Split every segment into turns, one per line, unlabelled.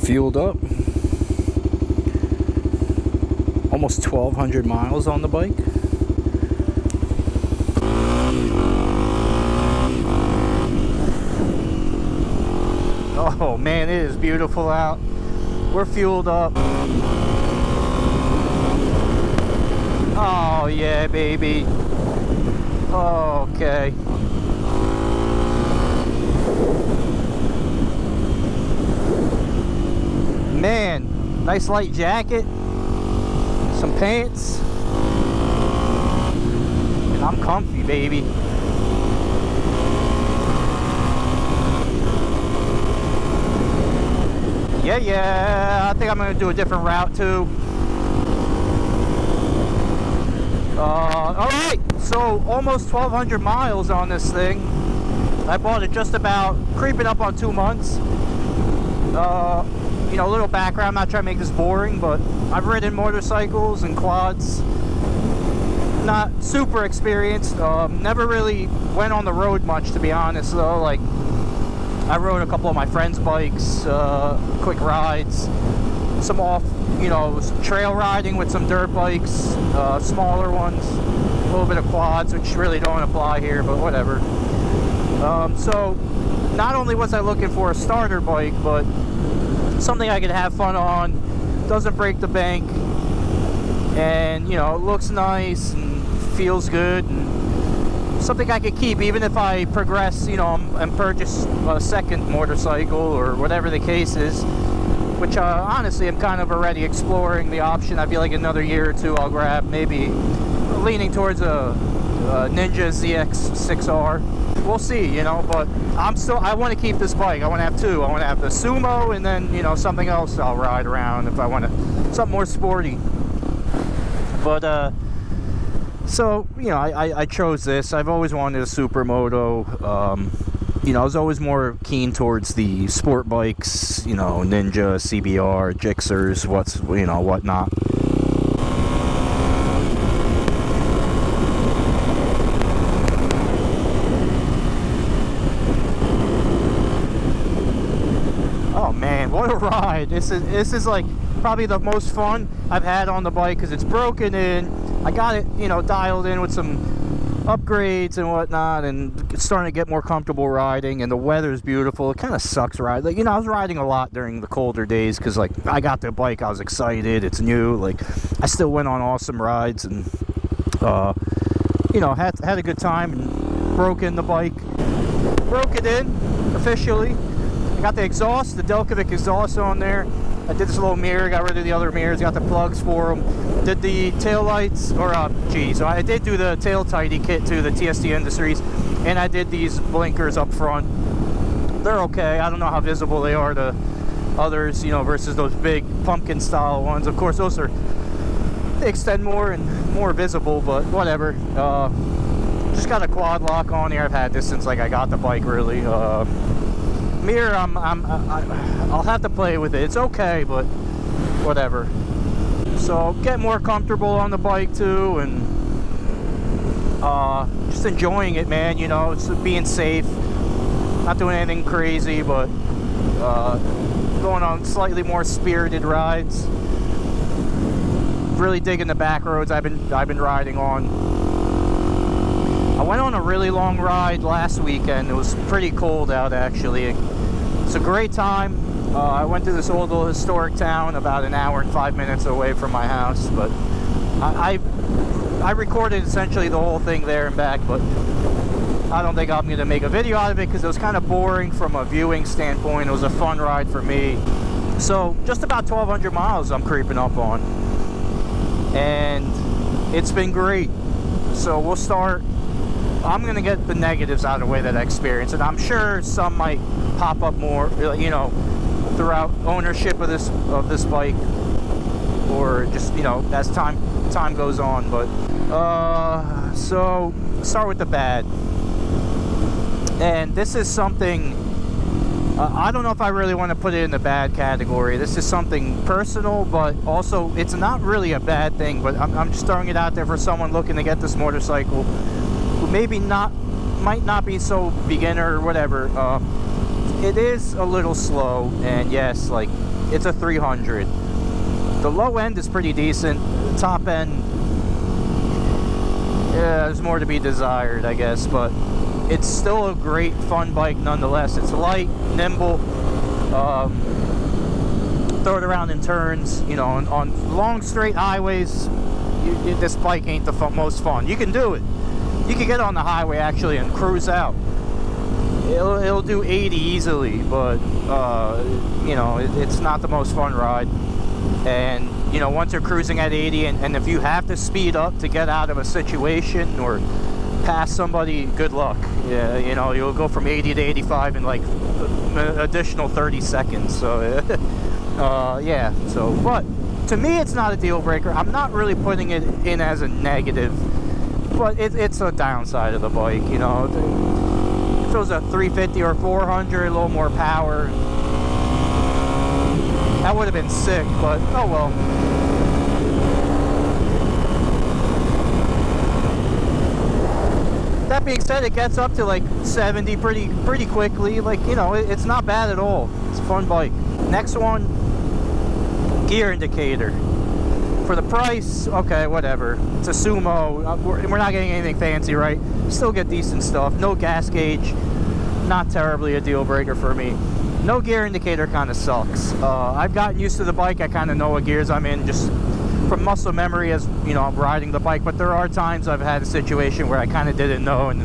Fueled up. Almost 1,200 miles on the bike. Oh man, it is beautiful out. We're fueled up. Oh yeah, baby. Okay. Man, nice light jacket, some pants, and I'm comfy, baby. Yeah, I think I'm gonna do a different route too. Alright, so almost 1,200 miles on this thing. I bought it just about creeping up on 2 months. You know, a little background, I'm not trying to make this boring, but I've ridden motorcycles and quads. Not super experienced. Never really went on the road much, to be honest, though. Like, I rode a couple of my friends' bikes, quick rides, some off, you know, trail riding with some dirt bikes, smaller ones, a little bit of quads, which really don't apply here, but whatever. So, not only was I looking for a starter bike, but something I could have fun on, doesn't break the bank, and, you know, it looks nice and feels good, and something I could keep even if I progress, you know, and purchase a second motorcycle or whatever the case is, which honestly I'm kind of already exploring the option. I feel like another year or two I'll grab, maybe leaning towards a Ninja ZX6R. We'll see, you know, but I want to keep this bike. I want to have two. I want to have the Sumo and then, you know, something else I'll ride around if I want to, something more sporty. But so, you know, I chose this. I've always wanted a supermoto. You know, I was always more keen towards the sport bikes, you know, Ninja, CBR, Gixxers, whatnot. Oh man, what a ride. This is like probably the most fun I've had on the bike because it's broken in. I got it, you know, dialed in with some upgrades and whatnot, and it's starting to get more comfortable riding, and the weather's beautiful. It kind of sucks riding. Like, you know, I was riding a lot during the colder days because, like, I got the bike, I was excited, it's new. Like, I still went on awesome rides and, you know, had a good time and broke in the bike. Broke it in, officially. I got the exhaust, the Delcovic exhaust on there. I did this little mirror, got rid of the other mirrors, got the plugs for them. Did the tail lights, so I did do the tail tidy kit to the TSD Industries, and I did these blinkers up front. They're okay. I don't know how visible they are to others, you know, versus those big pumpkin style ones. Of course, those they extend more and more visible, but whatever. Just got a quad lock on here. I've had this since like I got the bike, really. Mirror, I'll have to play with it. It's okay, but whatever. So get more comfortable on the bike too, and just enjoying it, man. You know, it's being safe, not doing anything crazy, but going on slightly more spirited rides. Really digging the back roads I've been riding on. I went on a really long ride last weekend. It was pretty cold out, actually. It's a great time. I went to this old little historic town about an hour and 5 minutes away from my house, but I recorded essentially the whole thing there and back, but I don't think I'm going to make a video out of it because it was kind of boring from a viewing standpoint. It was a fun ride for me. So just about 1,200 miles I'm creeping up on, and it's been great. So we'll start. I'm going to get the negatives out of the way that I experienced, and I'm sure some might pop up more, you know, throughout ownership of this bike, or just, you know, as time goes on. But so start with the bad, and this is something I don't know if I really want to put it in the bad category. This is something personal, but also it's not really a bad thing, but I'm just throwing it out there for someone looking to get this motorcycle who maybe might not be so beginner or whatever. It is a little slow, and yes, like it's a 300. The low end is pretty decent. The top end, yeah, there's more to be desired, I guess, but it's still a great fun bike nonetheless. It's light, nimble, throw it around in turns, you know, on long straight highways. This bike ain't the most fun. You can do it. You can get on the highway actually and cruise out. It'll do 80 easily, but you know, it's not the most fun ride. And you know, once you're cruising at 80, and if you have to speed up to get out of a situation or pass somebody, good luck. Yeah, you know, you'll go from 80 to 85 in like an additional 30 seconds. So yeah, so, but to me it's not a deal breaker. I'm not really putting it in as a negative, but it's a downside of the bike, you know. If it was a 350 or 400, a little more power, that would have been sick, but oh well. That being said, it gets up to like 70 pretty quickly. Like, you know, it's not bad at all. It's a fun bike. Next one, gear indicator. For the price, okay, whatever. It's a Sumo. We're not getting anything fancy, right? Still get decent stuff. No gas gauge. Not terribly a deal breaker for me. No gear indicator kind of sucks. I've gotten used to the bike. I kind of know what gears I'm in just from muscle memory as, you know, I'm riding the bike. But there are times I've had a situation where I kind of didn't know, and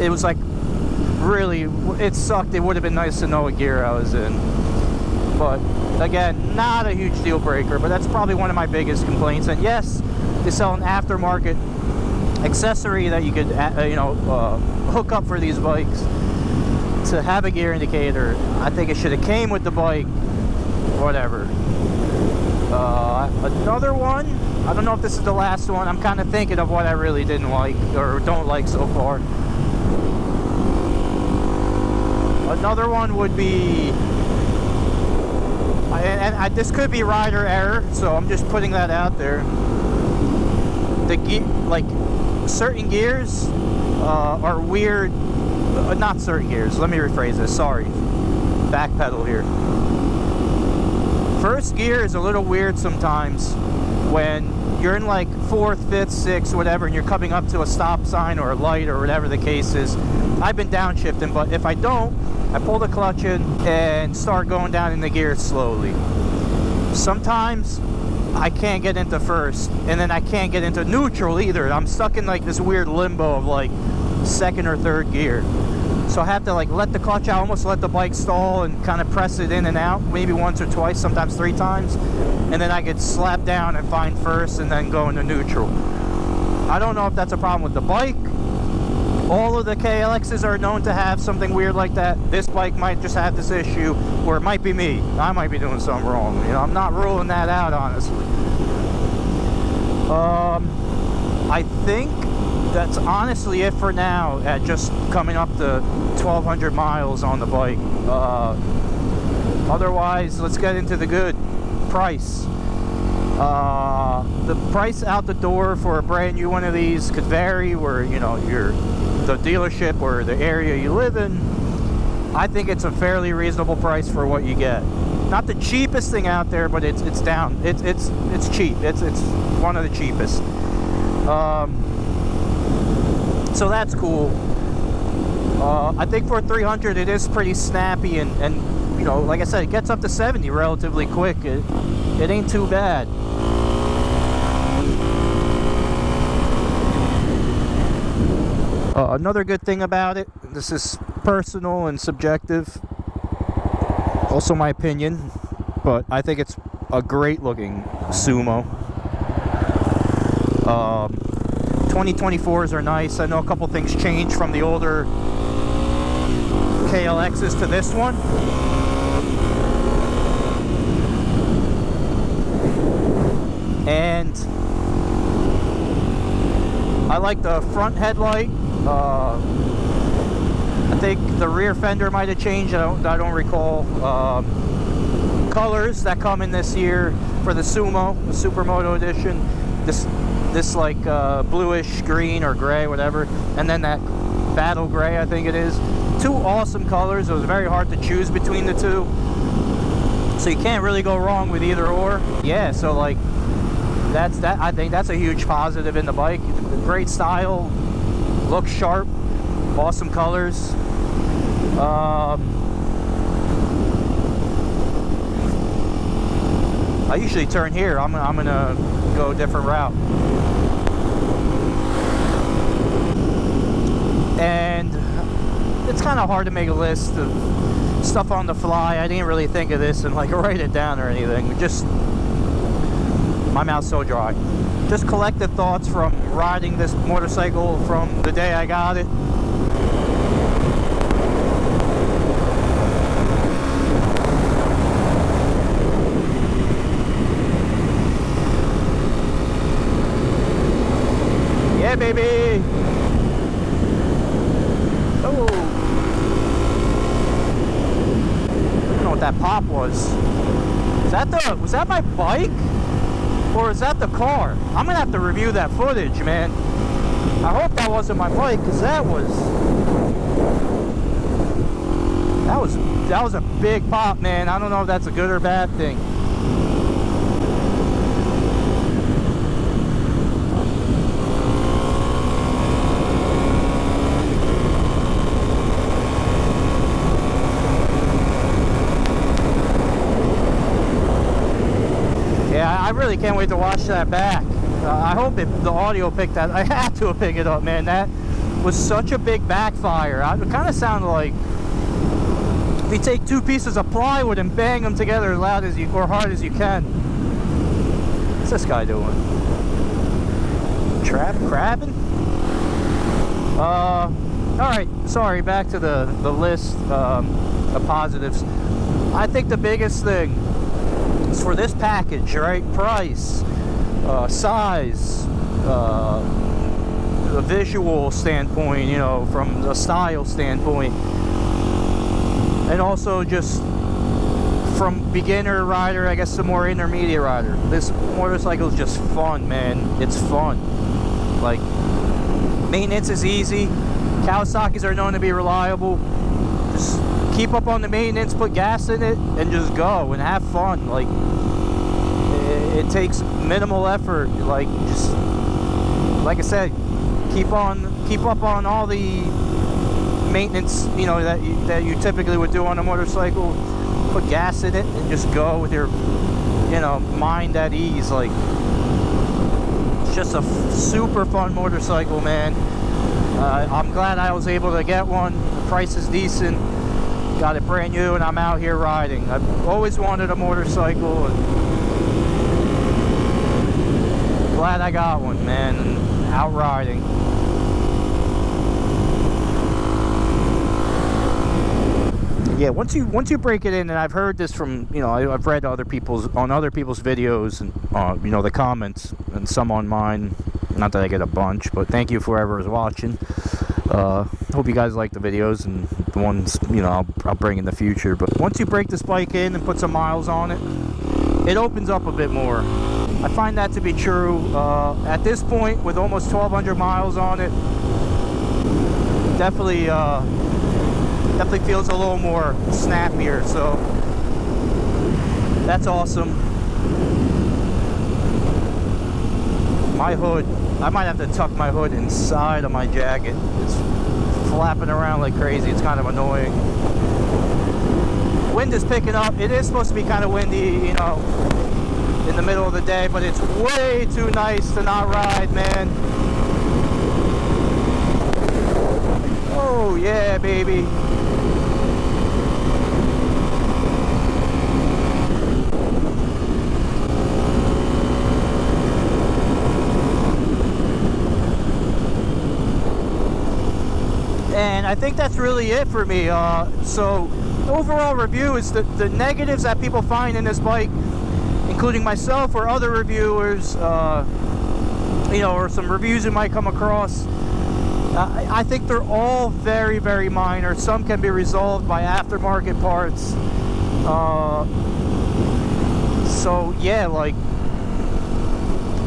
it was like, really, it sucked. It would have been nice to know what gear I was in. But again, not a huge deal breaker, but that's probably one of my biggest complaints. And yes, they sell an aftermarket accessory that you could, you know, hook up for these bikes to have a gear indicator. I think it should have came with the bike. Whatever. Another one, I don't know if this is the last one. I'm kind of thinking of what I really didn't like or don't like so far. Another one would be, and this could be rider error, so I'm just putting that out there. Like certain gears are weird. Not certain gears. Let me rephrase this. Sorry. Backpedal here. First gear is a little weird sometimes when you're in like 4th, 5th, 6th, whatever, and you're coming up to a stop sign or a light or whatever the case is. I've been downshifting, but if I don't, I pull the clutch in and start going down in the gears slowly. Sometimes I can't get into first, and then I can't get into neutral either. I'm stuck in like this weird limbo of like 2nd or 3rd gear. So I have to like let the clutch out, almost let the bike stall and kind of press it in and out, maybe once or twice, sometimes 3 times. And then I get slapped down and find first and then go into neutral. I don't know if that's a problem with the bike. All of the KLXs are known to have something weird like that. This bike might just have this issue, or it might be me. I might be doing something wrong. You know, I'm not ruling that out, honestly. I think that's honestly it for now at just coming up to 1,200 miles on the bike. Otherwise, let's get into the good. Price. The price out the door for a brand new one of these could vary where, you know, the dealership or the area you live in. I think it's a fairly reasonable price for what you get. Not the cheapest thing out there, but it's down. It's cheap. It's one of the cheapest. So that's cool. I think for 300 it is pretty snappy, and you know, like I said, it gets up to 70 relatively quick. It ain't too bad. Another good thing about it, this is personal and subjective, also my opinion, but I think it's a great looking Sumo. 2024s are nice. I know a couple things changed from the older KLXs to this one. And I like the front headlight. I think the rear fender might have changed. I don't recall. Colors that come in this year for the Sumo, the Supermoto edition. This like bluish green or gray, whatever, and then that battle gray, I think it is. 2 awesome colors. It was very hard to choose between the 2. So you can't really go wrong with either or. Yeah, so like that's that. I think that's a huge positive in the bike. Great style, looks sharp, awesome colors. I usually turn here. I'm gonna go a different route. And it's kind of hard to make a list of stuff on the fly. I didn't really think of this and like write it down or anything. Just, my mouth's so dry. Just collective thoughts from riding this motorcycle from the day I got it. Yeah, baby. Oh, I don't know what that pop was. Was that my bike? Or is that the car? I'm gonna have to review that footage, man. I hope that wasn't my bike, because that was a big pop, man. I don't know if that's a good or bad thing. Yeah, I really can't wait to watch that back. I hope the audio picked that. I had to pick it up, man. That was such a big backfire. It kind of sounded like if you take two pieces of plywood and bang them together as loud as you or hard as you can. What's this guy doing? Crabbing? All right. Sorry. Back to the list of positives. I think the biggest thing is for this package, right? Price, size, a visual standpoint, you know, from a style standpoint, and also just from beginner rider, I guess, to more intermediate rider. This motorcycle is just fun, man. It's fun. Like, maintenance is easy. Kawasaki's are known to be reliable. Just keep up on the maintenance, put gas in it, and just go and have fun. Like, it takes minimal effort. Like, just like I said, keep up on all the maintenance, you know, that you typically would do on a motorcycle. Put gas in it and just go with your, you know, mind at ease. Like, it's just a super fun motorcycle, man. I'm glad I was able to get one. The price is decent. Got it brand new, and I'm out here riding. I've always wanted a motorcycle, and glad I got one, man. And out riding. Yeah, once you break it in, and I've heard this from, you know, I've read other people's videos, and you know, the comments, and some on mine. Not that I get a bunch, but thank you for whoever is watching. Hope you guys like the videos and the ones, you know, I'll bring in the future. But once you break this bike in and put some miles on it, it opens up a bit more. I find that to be true. At this point, with almost 1,200 miles on it, definitely feels a little more snappier. So that's awesome. My hood, I might have to tuck my hood inside of my jacket. It's flapping around like crazy. It's kind of annoying. Wind is picking up. It is supposed to be kind of windy, you know, in the middle of the day, but it's way too nice to not ride, man. Oh yeah, baby. And I think that's really it for me. So overall review is the negatives that people find in this bike, including myself or other reviewers, you know, or some reviews you might come across. I think they're all very, very minor. Some can be resolved by aftermarket parts. So yeah, like,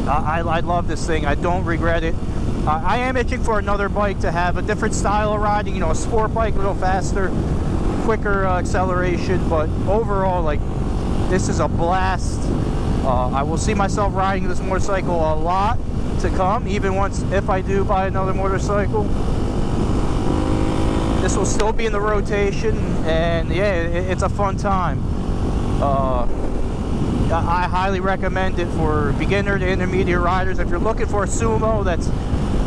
I love this thing. I don't regret it. I am itching for another bike to have a different style of riding, you know, a sport bike, a little faster, quicker acceleration, but overall, like, This is a blast. I will see myself riding this motorcycle a lot to come, even once if I do buy another motorcycle. This will still be in the rotation, and yeah, it's a fun time. I highly recommend it for beginner to intermediate riders. If you're looking for a sumo that's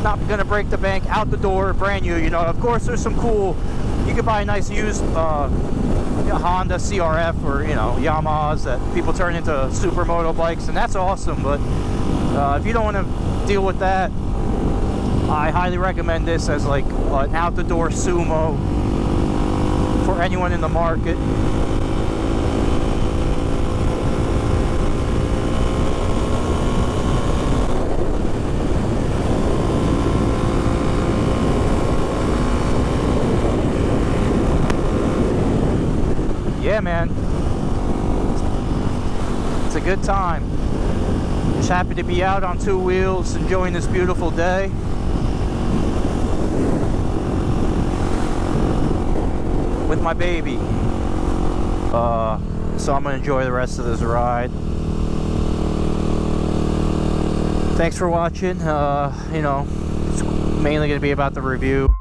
not going to break the bank out the door, brand new, you know, of course there's some cool, you could buy a nice used Honda CRF or, you know, Yamahas that people turn into supermoto bikes, and that's awesome. But if you don't want to deal with that, I highly recommend this as like an out-the-door sumo for anyone in the market. Yeah, man, it's a good time. Just happy to be out on two wheels, enjoying this beautiful day. With my baby. So I'm gonna enjoy the rest of this ride. Thanks for watching. You know, it's mainly gonna be about the review.